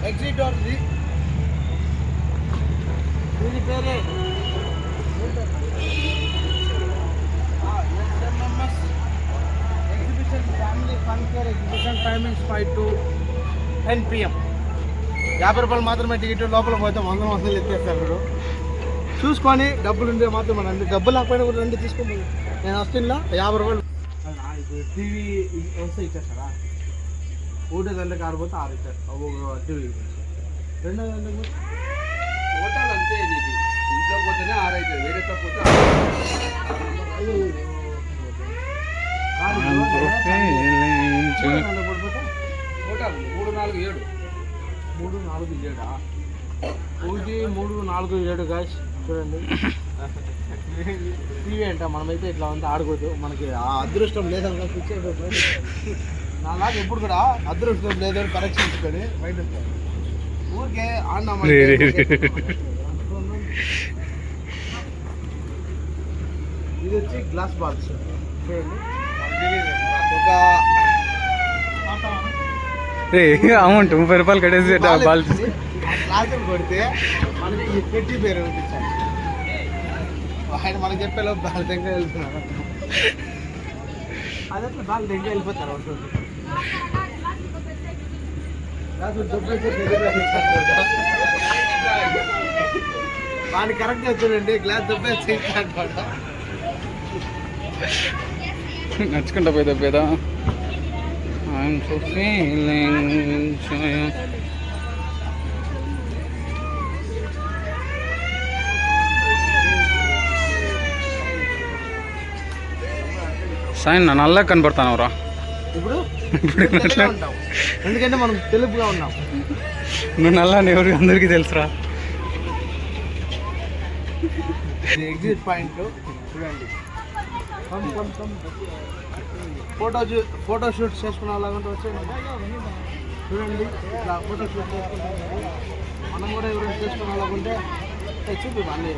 Exit door ఇది. దీని పేరే SMMS exhibition family fun care exhibition. Timings 5 to 10 PM. 50 రూపాయలు మాత్రమే టికెట్. లోపల పోతే 100 వందలు ఎత్తేస్తారు మీరు. చూసుకొని డబ్బులు ఉంటే మాత్రం మన డబ్బులు లేకపోయినా కూడా రండి తీసుకోండి. నేను వస్తున్నా 50 రూపాయలు. టీవీ వస్తే ఇచ్చేస్తారా? 1 గంటలకు 6 పోతే 6 ఇచ్చారు. టీవీ 2 గంటలకు హోటల్ అంతే. నీకు ఇంట్లో పోతేనే 6 అవుతుంది, వేరే పోతే హోటల్ 3, 4, 7. 3, 4, 7. 1, 3, 4, 7 గాయస్ చూడండి. టీవీ అంట. మనమైతే ఇట్లా ఉంది ఆడకూడదు. మనకి ఆ అదృష్టం లేదని నాలాగా ఎప్పుడు కూడా అదృష్టం లేదని పరీక్షించుకొని బయట ఊరికే ఆడినామంటే. ఇది వచ్చి గ్లాస్ బాల్స్ చూడండి. ఒక అమౌంట్ 30 రూపాయలు కట్టేసి బాల్ గ్లాస్ కొడితే మనకి ఈ పెట్టి పేరు అనిపించాలి. ఆయన మనకి చెప్పేలో బాల్ దగ్గర వెళ్తున్నారు. అదట్లా బాల్ దగ్గర వెళ్ళిపోతారు. వాడిని కరెక్ట్గా చూడండి. గ్లాస్ దెబ్బేసి అనమాట. నచ్చుకుంటా పోయి దెబ్బేదా. సాయి నల్ల కనపడతానవరా ఇప్పుడు. ఎందుకంటే మనం తెలుపుగా ఉన్నాం. నువ్వు నల్ల ఎవరికి అందరికీ తెలుసురా. ఎగ్జిట్ పాయింట్ చూడండి. ఫోటో షూట్ చేసుకునే అలాగంటే వచ్చేయండి చూడండి. ఇట్లా ఫోటో షూట్ చేసుకుంటాం. మనం కూడా ఎవరైనా చేసుకునే అలాగుంటే చూపి అన్నీ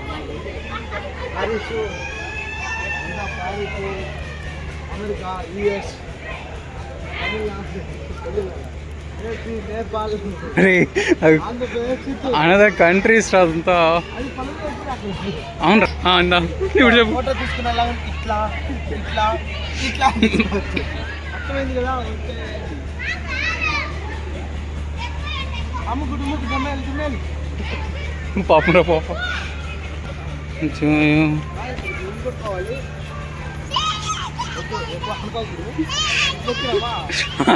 Paris, America, US, Nepal, Andhra Pradesh, another countries అంతా. అవునరా ఇప్పుడు చెప్పు. ఫోటో తీసుకునే అలాగంటే ఇట్లా ఇట్లా ఇట్లా అర్థమైంది కదా. అమ్ముకుడు తిన్నాలి. పాపరా పాప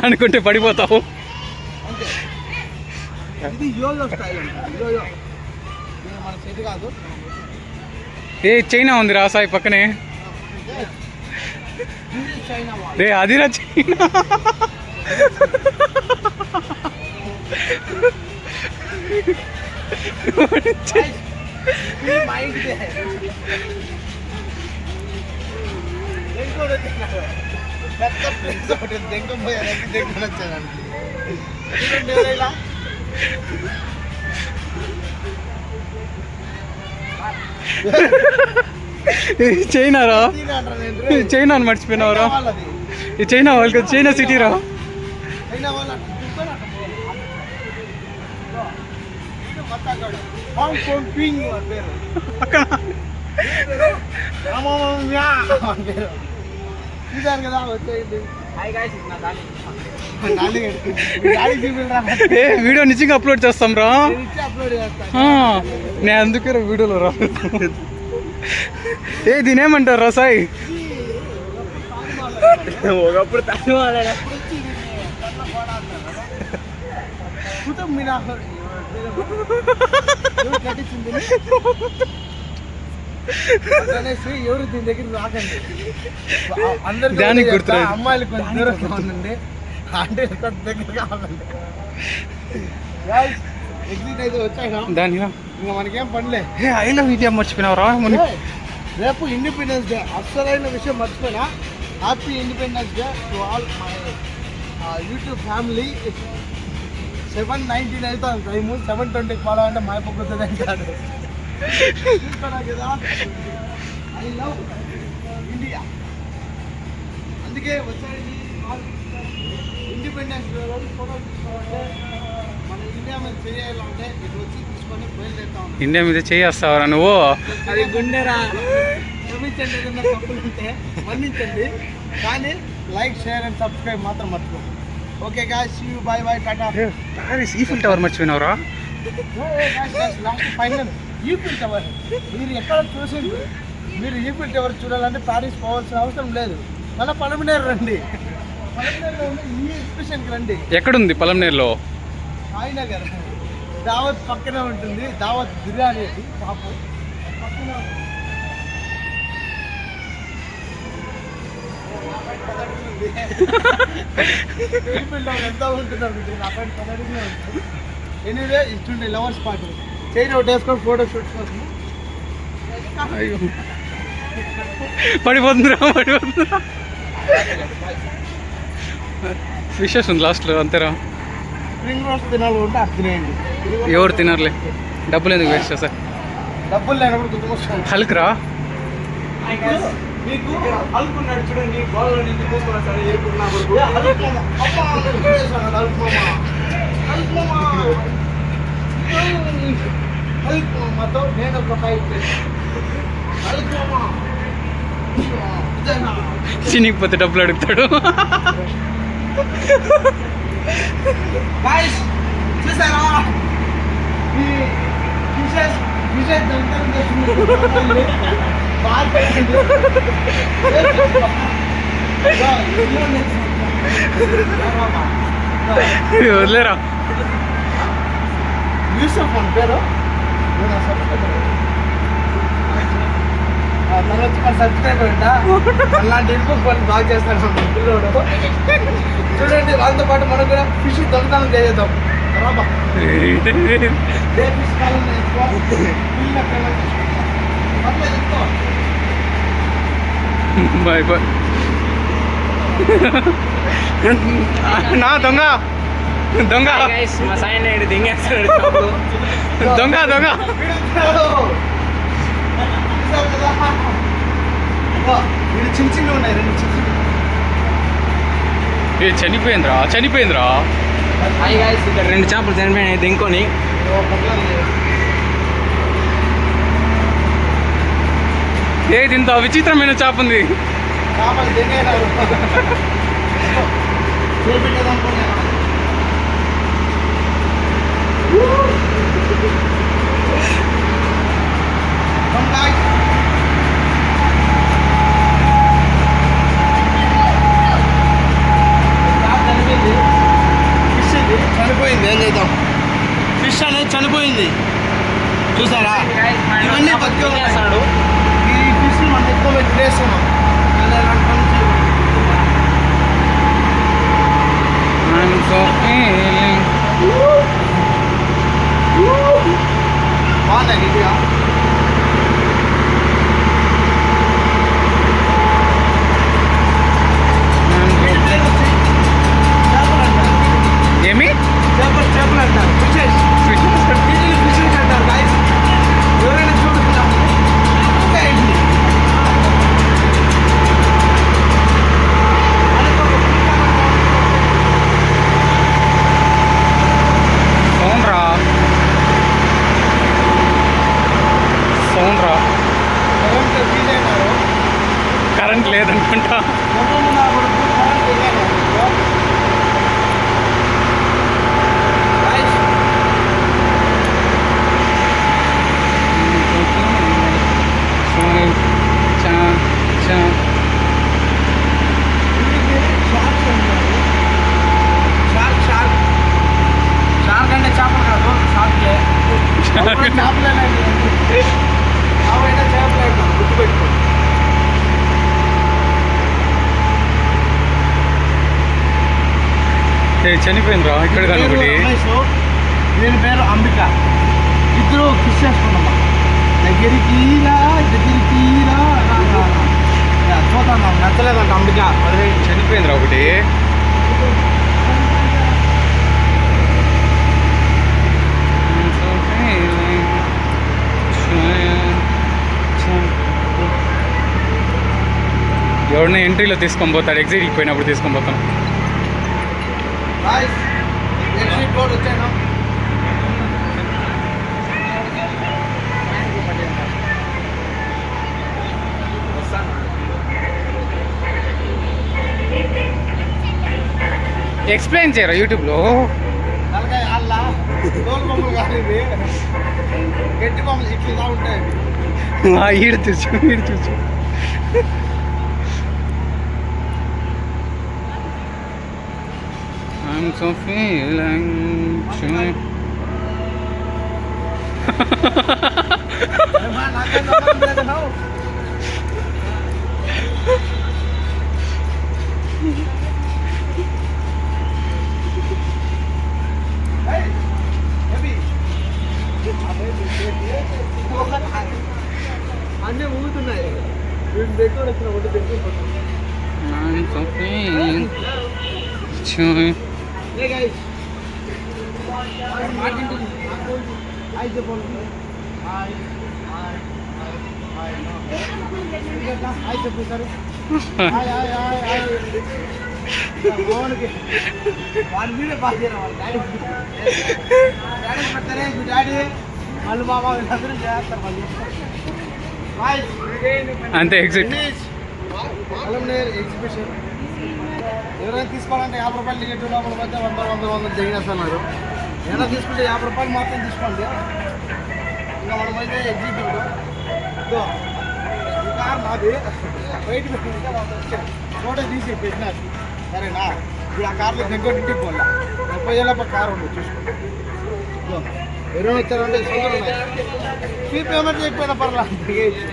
అనుకుంటే పడిపోతావు. ఇది యోయో స్టైల్ అంట. యోయో మన చేతి కాదు. ఏ చైనా ఉంది రా సాయి పక్కనే. రే అదిరా చైనా. చైనా రా. చైనా అని మర్చిపోయినావురా. ఈ చైనా వాళ్ళకి చైనా సిటీ రా. కదా వచ్చేయండి. వీడియో నిజంగా అప్లోడ్ చేస్తాం రా. నేను అందుకే వీడియోలో రా. ఏ దీనేమంటారు రా సాయి? ఒకప్పుడు ఎవరు దీని దగ్గర రాకండి. అందరికి గుర్తు. అమ్మాయిలు కొంచెం దూరంగా ఉండండి. అంటే దగ్గర కావాలండి. ఎగ్జిట్ అయితే వచ్చాయినా దాని ఇంకా మనకేం పనిలే. ఐ లవ్ ఇండియా మర్చిపోయినావురా. రేపు ఇండిపెండెన్స్ డే. అస్సలైన విషయం మర్చిపోయినా. Happy independence day to all my YouTube family. 7:19 అవుతాను టైము. 7:20 ఫాలో అంటే మా పక్కతుంది అంటాడు. చూస్తున్నా కదా. I love India. అందుకే వచ్చాడు. ఇండిపెండెన్స్ డే రోజు ఫోటో తీసుకోవాలంటే మన ఇండియా మీద చేయాలంటే ఇటు వచ్చి తీసుకొని బయలుదేరుతా ఉన్నాం. ఇండియా మీద చేస్తావరా నువ్వు? అది గుండెరా. క్షమించండి ఏదైనా తప్పులుంటే మన్నించండి, కానీ లైక్ షేర్ అండ్ సబ్స్క్రైబ్ మాత్రం మర్చిపోండి. Okay guys, see you, bye bye, టాటా. ప్యారిస్ ఈఫిల్ టవర్ మర్చిపోయినవరా? Last final Eiffel tower. మీరు ఎక్కడ చూసింది? మీరు ఈఫిల్ టవర్ చూడాలంటే ప్యారిస్ పోవాల్సిన అవసరం లేదు, మన పలమనేరు రండి. పలమనేరులో ఉండే ఈ ఎగ్జిబిషన్కి రండి. ఎక్కడుంది పలంనేరులో? సాయినగర్ దావత్ పక్కనే ఉంటుంది. దావత్ బిర్యానీ షాపు పక్కనే ఉంటుంది. ఎంత ఉంటున్నారు నా పైన 10 అడుగులే ఉంటుంది. ఎనీవే ఇచ్చుండే లవర్ స్పాట్. చైన్ ఒకటి వేసుకొని ఫోటో షూట్ కోసం. పడిపోతుందిరా. ఫిషెస్ ఉంది లాస్ట్లో అంతేరా. స్ప్రింగ్ రోల్స్ తినాలి ఉంటే అది తినేయండి. ఎవరు తినర్లే, డబ్బులు ఎందుకు వేస్ట్ చేస్తారు? డబ్బులు లేనప్పుడు గుర్తుకొస్తాను. హల్క్ రా. మీకు అనుకున్నాడు చూడండి, గోడలో నుంచి తీసుకున్నాడు మాతో నేను ఒక ఫైట్ చినిగిపోతే డబ్బులు అడుగుతాడు. చూసారా విశేష్ వదిలేరా. యూసఫ్ అని పేరు. తర్వాత మన సబ్స్క్రైబర్ అంట. అలాంటి ఇన్పుట్ పని బాగా చేస్తాడు పిల్లోడు. చూడండి, వాళ్ళతో పాటు మనం కూడా ఫిష్ దొంగతనం చేద్దాం. రాబా బాయ్ బాయ్. నా దొంగ దొంగ మా సాయి నాయుడు దింగేస్తాడు. దొంగ దొంగ. వీడు చిన్న చిన్న ఉన్నాయి, 2 చిన్న చిన్న. చనిపోయిందిరా. హాయ్ గైస్, ఇక్కడ 2 చేపలు చనిపోయినాయి దింకొని. ఏది ఇంత విచిత్రమైన చేప ఉంది? చేపలు దిగేనారు చూపించదనుకున్నా. చనిపోయింది, ఏం చేద్దాం? ఫిష్ అనేది చనిపోయింది, చూసారా? ఇవన్నీ బతికేస్తాడు. ఈ ఫిష్ మనం ఎక్కువ తినేస్తున్నాం. బాగుందా నీట్గా? ఏమి చేపలు అంటారు, ఫిషెస్. ఫిషెస్ అంటారు గాయ్స్. ఎవరైనా చూడుతున్నాం సౌండ్రా. కరెంట్ లేదనుకుంటా. షార్క్ అంటే చేపలు కాదు, షార్క్లే. చేపలేనండి, అవైనా చేపలే అంటాం, గుర్తుపెట్టుకోండి. చనిపోయిందిరా ఇక్కడ కానీ ఒకటి. దీని పేరు అంబిక. ఇద్దరు కిస్ చేసుకున్నామా. దగ్గరికి చూద్దాం, నచ్చలేదంట అంబిక. చనిపోయిందిరా ఒకటి. ఎవరిని ఎంట్రీలో తీసుకొని పోతాడు, ఎగ్జిట్కి పోయినప్పుడు తీసుకొని పోతాను. ఎగ్జిట్ రోడ్ వచ్చాను. ఎక్స్ప్లెయిన్ చేయరా యూట్యూబ్లో? తలకాయ అల్లా తోలు బొమ్మలు కాదు ఇవి, గట్టి బొమ్మలు ఇట్లా ఇలా ఉంటాయి. ఈడు చూసు. I'm so feeling అన్నీ ఊగుతున్నాయి. వీటిని పెట్టుకొని వచ్చిన ఒడ్డు పెట్టుకుని I'm so feeling joy. Hey guys. Hi చెప్పండి. Hi. Hi చెప్పు సార్. Hi. మోహన్కి వాడి మీదే పాస్ చేయరా వాళ్ళ డాడీ పెడతారే మీ డాడీ మళ్ళీ మామ వీళ్ళందరూ చేస్తారు మళ్ళీ. అంతే ఎగ్జిట్. ఎగ్జిబిషన్ ఎవరైనా తీసుకోవాలంటే 50 రూపాయలు టికెట్, లోపల మధ్య 100 దిగేస్తున్నారు. ఏమైనా తీసుకుంటే 50 రూపాయలు మాత్రం తీసుకోండి. ఇంకా మనమైతే ఎగ్జిబిట్ ఈ కార్ నాది బయట పెట్టింటే వాళ్ళు వచ్చారు ఫోటో తీసి పెట్టినారు. సరేనా, ఇప్పుడు ఆ కార్లో దగ్గర ఇంటికి పోలే 30 ఏళ్ళ కార్ ఉంది చూసుకోండి. ఎవరైనా వచ్చారంటే సొంతలు ఉన్నాయి. ఫీ పేమెంట్ చేయకపోయినా పర్లేదు దిగేయచ్చు.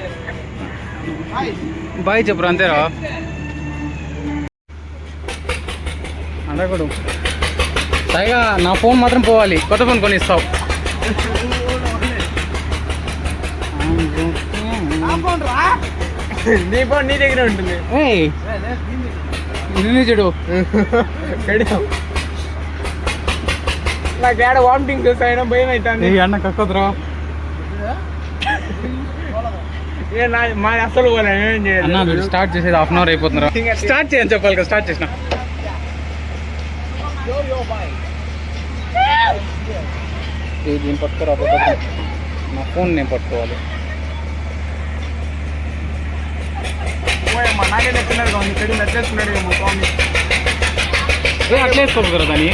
బాయ్ చెప్పరు అంతేరా అడగడు. సరిగా నా ఫోన్ మాత్రం పోవాలి, కొత్త ఫోన్ కొని ఇస్తావు. నీ ఫోన్ నీ దగ్గర ఉంటుంది. నిన్ను చెడు నాకు ఏడ వామిటింగ్ అయినా భయం అవుతుంది. అన్న కక్కదురా మా అసలు అన్న. మీరు స్టార్ట్ చేసేది 1/2 అవర్ అయిపోతున్నారా? స్టార్ట్ చేయని చెప్పాలి కదా, స్టార్ట్ చేసిన. దీన్ని పట్టుకోరా, నా ఫోన్ నేను పట్టుకోవాలి. నాకే నచ్చినారు కావాలి, చెడు నచ్చేస్తున్నాడు ఏమో స్వామి. అట్లా వేసుకోవచ్చు కదా దాన్ని.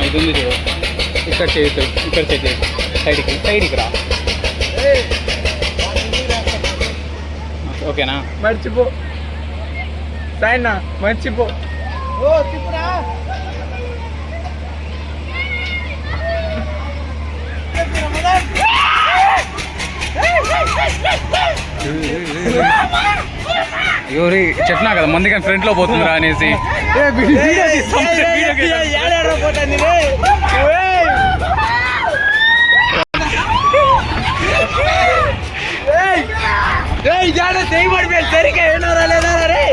ఇది ఉంది చూడు, ఇక్కడ చేయొచ్చు, ఇక్కడ చేయొచ్చు. సైడ్కి రా. ఓకేనా? మర్చిపో సాయన్న, మర్చిపో. ఓ తిప్పురా. ఎవరి చెప్పినా కదా మంది కానీ ఫ్రంట్ లో పోతుందిరా అనేసి. చేయబడిపోయి సరిగ్గా ఏనారా లేదా రే.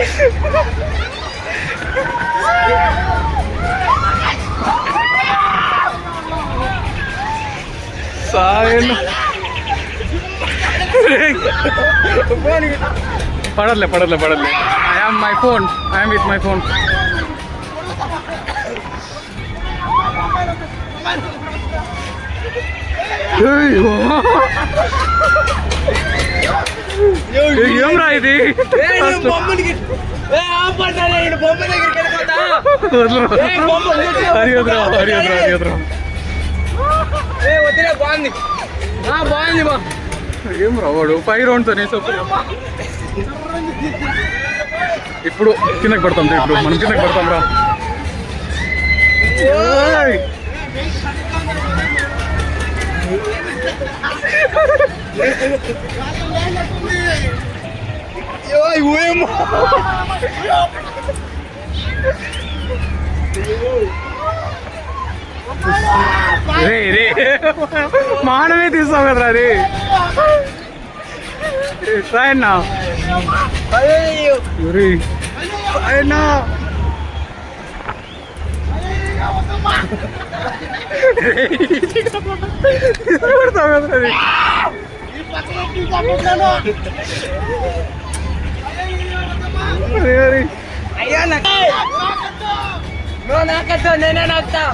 పడలే. I am my phone. I am with my phone. ఏం రా ఇది? బాగుంది బా. ఏం రావాడు 5 రౌండ్స్ అనేసి. ఇప్పుడు కిందకి పడతాం. ఇప్పుడు మనం కిందకి పడతాం రా. రే మానమే తీస్తావు కదరా అది. రాయన్నా అయినా పెడతావు కదా అది. అయ్యా నాకద్దు, నేనే నాకుతా.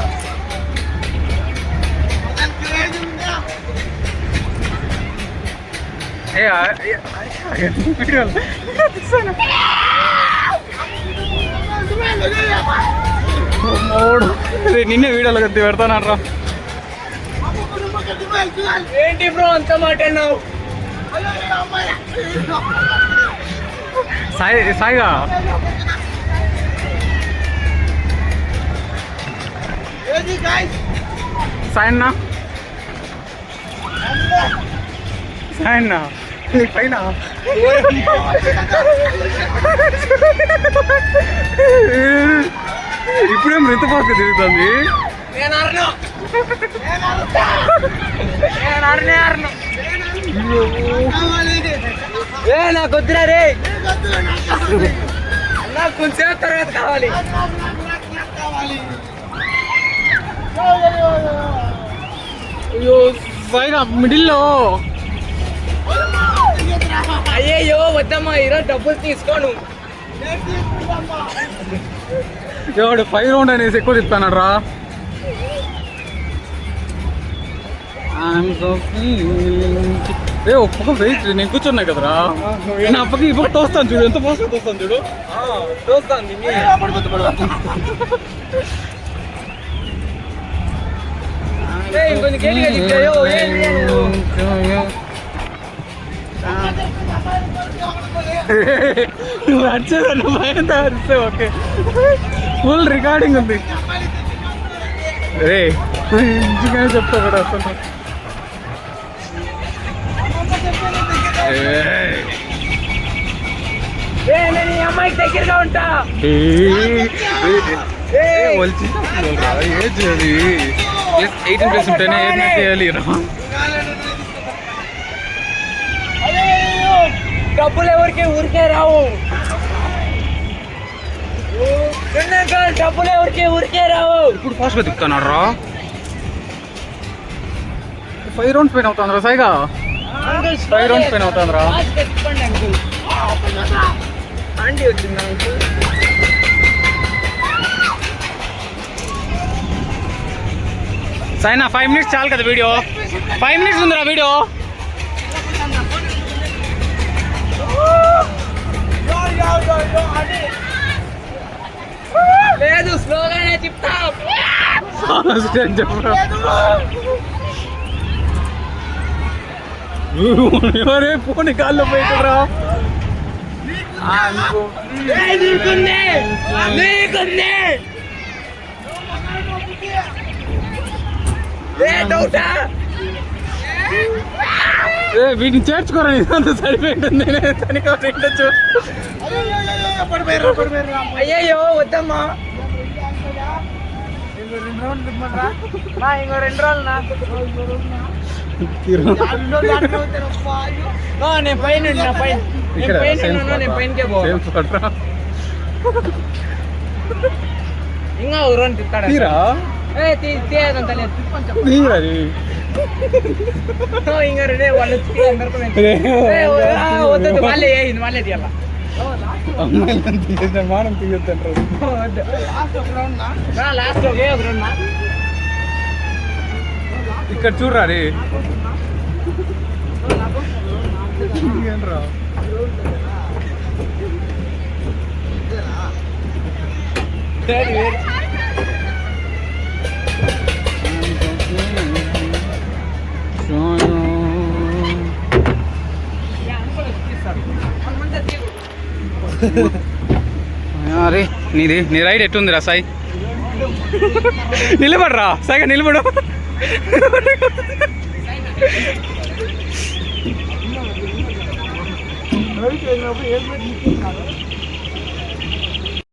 నిన్నే వీడియోలో కత్తి పెడతానట్రా. ఏంటి బ్రో అంత మాట అన్నావు? సాయిగా సాయన్న సాయన్న నీ పైన ఇప్పుడేం రింత పాస్ తిరుగుతుంది. నాకు వద్దురా రే, నాకు కొంచెం తర్వాత కావాలి. అయ్యో సాయిగా మిడిల్లో. అయ్యయ్యో వద్దమ్మా, ఈరోజు డబ్బులు తీసుకోను. ఎవడు 5 రౌండ్ అనేసి ఎక్కువ తిప్పాను రా. ఒక్క వెయిట్ నేను కూర్చున్నా కదరా, నా పక్క ఈ పక్క తోస్తాను చూడు, ఎంత ఫాస్ట్గా తోస్తాను చూడు. నువ్వు అరిచేదాన్ని భయంతో అరిస్తే ఓకే, ఫుల్ రికార్డింగ్ ఉంది. రే మంచిగానే చెప్తా కూడా అసలు. అమ్మాయికి దగ్గరగా ఉంటా. ఏజ్ అది 18+ ఉంటేనే ఏం చేయాలి రా. డబ్బులు ఎవరికి ఊరికే రావు, డబ్బులు ఎవరికి ఊరికే రావు. ఇప్పుడు ఫాస్ట్గా తిప్పుతున్నాడు రా. 5 రౌండ్స్ పైన అవుతుంది రా సాయిగా, 5 రౌండ్స్ పైన అవుతుంది రా. అండి వచ్చిందా సాయినా 5 minutes చాలు కదా వీడియో, 5 minutes ఉందిరా వీడియో. లేదు స్లోగానే చెప్తా. ఎవరే పోనీ కాల్లో పోయిరా. వీటిని చేర్చుకోరా, అంత సరిపోయింటుంది. తింటచ్చు. అయ్యయ్యో వద్దమ్మా, ఇంకో 2 రౌండ్లు నేను పైన పైనకే పోవాలి. ఇంకా 1 రౌండ్ తిప్పాడు. తీయదంత లేదు ఇంకా రెడీ వాళ్ళు వద్దు, వాళ్ళే వాళ్ళే తీయాల. మానం తీయొద్దంటారు. లాస్ట్ ఒకే 1 రౌండ్ ఇక్కడ చూడరా రే. అరే నీ రైడ్ ఎట్టుందిరా సాయి? నిలబడరా సాయిగా, నిలబడు.